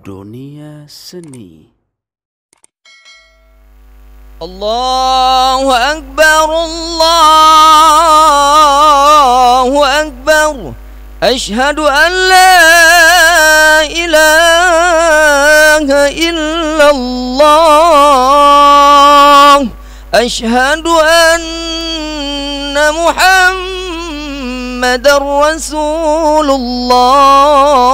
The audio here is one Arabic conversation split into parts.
Dunia Seni. الله أكبر الله أكبر أشهد أن لا إله إلا الله أشهد أن محمدا رسول الله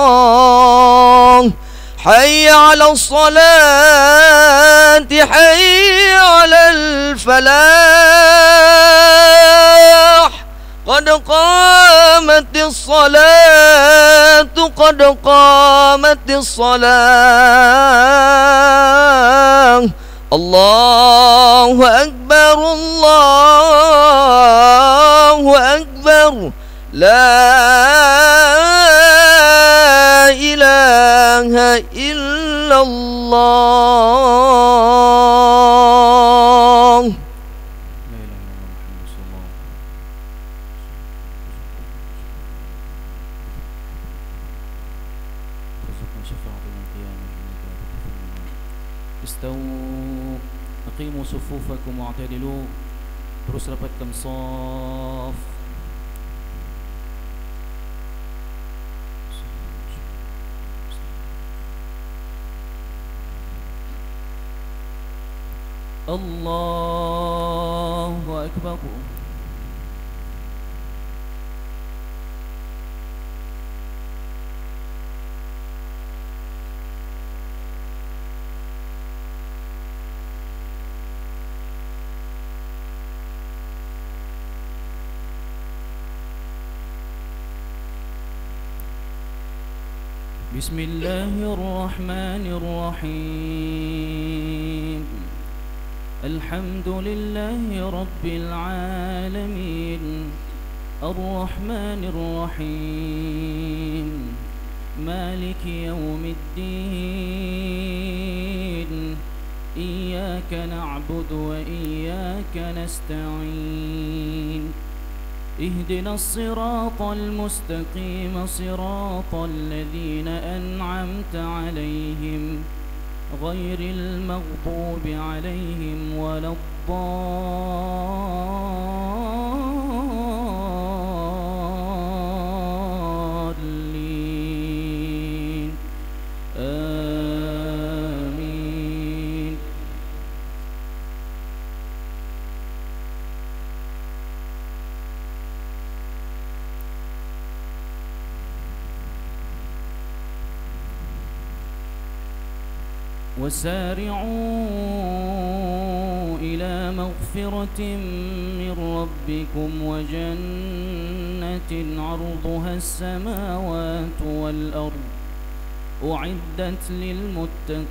حي على الصلاة حي على الفلاح قد قامت الصلاة قد قامت الصلاة الله أكبر الله أكبر لا إله إلا الله. استووا أقيموا صفوفكم واعتدلوا terus rapatkan shaf. Allahu Akbar. Bismillahirrahmanirrahim. Alhamdulillahi Rabbil Alamin. Ar-Rahmanir Rahim. Maliki Yawmiddin. Iyyaka na'budu wa iyyaka nasta'in. اهدنا الصراط المستقيم صراط الذين أنعمت عليهم غير المغضوب عليهم ولا الضالين آمين. وسارعوا إلى مغفرة من ربكم وجنة عرضها السماوات والأرض أعدت للمتقين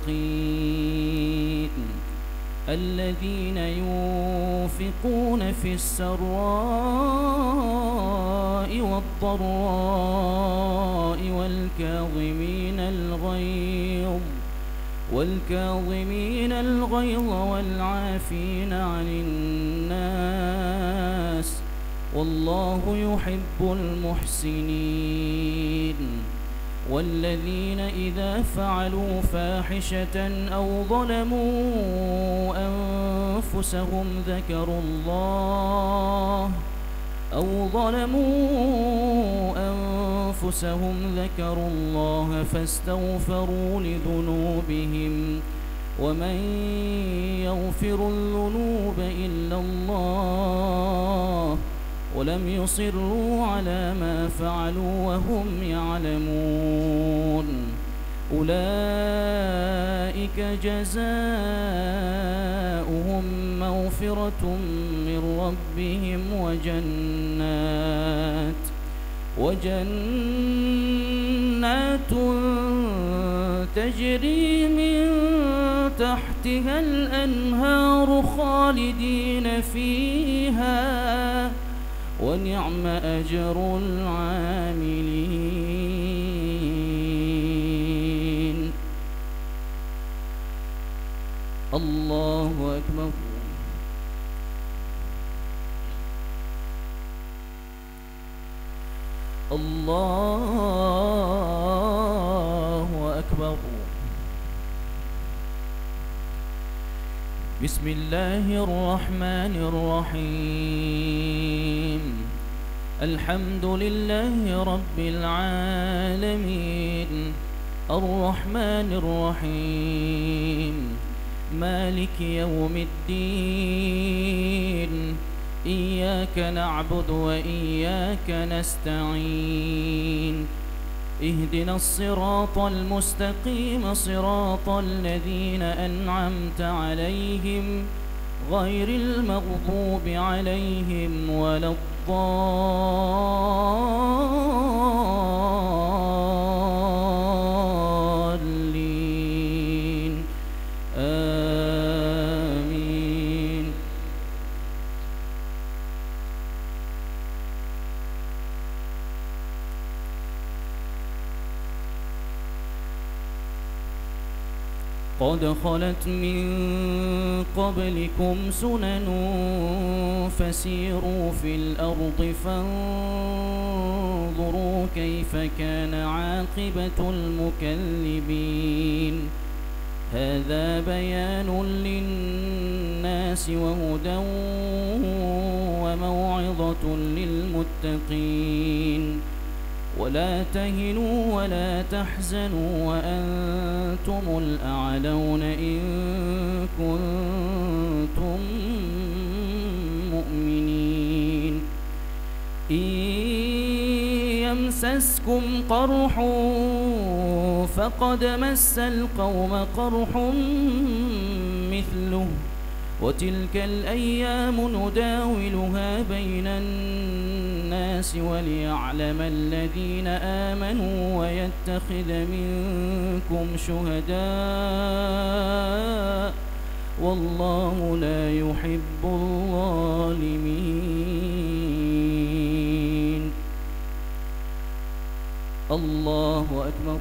الذين ينفقون في السراء والضراء والكاظمين الغيظ والعافين عن الناس والله يحب المحسنين. والذين إذا فعلوا فاحشة أو ظلموا أنفسهم ذكروا الله فاستغفروا لذنوبهم ومن يغفر الذنوب إلا الله ولم يصروا على ما فعلوا وهم يعلمون. أولئك جزاؤهم مغفرة من ربهم وجنات تجري من تحتها الأنهار خالدين فيها ونعم أجر العاملين. الله أكبر. الله أكبر. بسم الله الرحمن الرحيم. الحمد لله رب العالمين، الرحمن الرحيم، مالك يوم الدين، إياك نعبد وإياك نستعين، اهدنا الصراط المستقيم صراط الذين أنعمت عليهم غير المغضوب عليهم ولا الضالين، آمين. قد خلت من قبلكم سنن فسيروا في الأرض فانظروا كيف كان عاقبة المكذبين. هذا بيان للناس وهدى وموعظة للمتقين. ولا تهنوا ولا تحزنوا وأنتم الأعلون إن كنتم مؤمنين. إن يمسسكم قرح فقد مس القوم قرح مثله، وتلك الأيام نداولها بين الناس وليعلم الذين آمنوا ويتخذ منكم شهداء، والله لا يحب الظالمين. الله أكبر.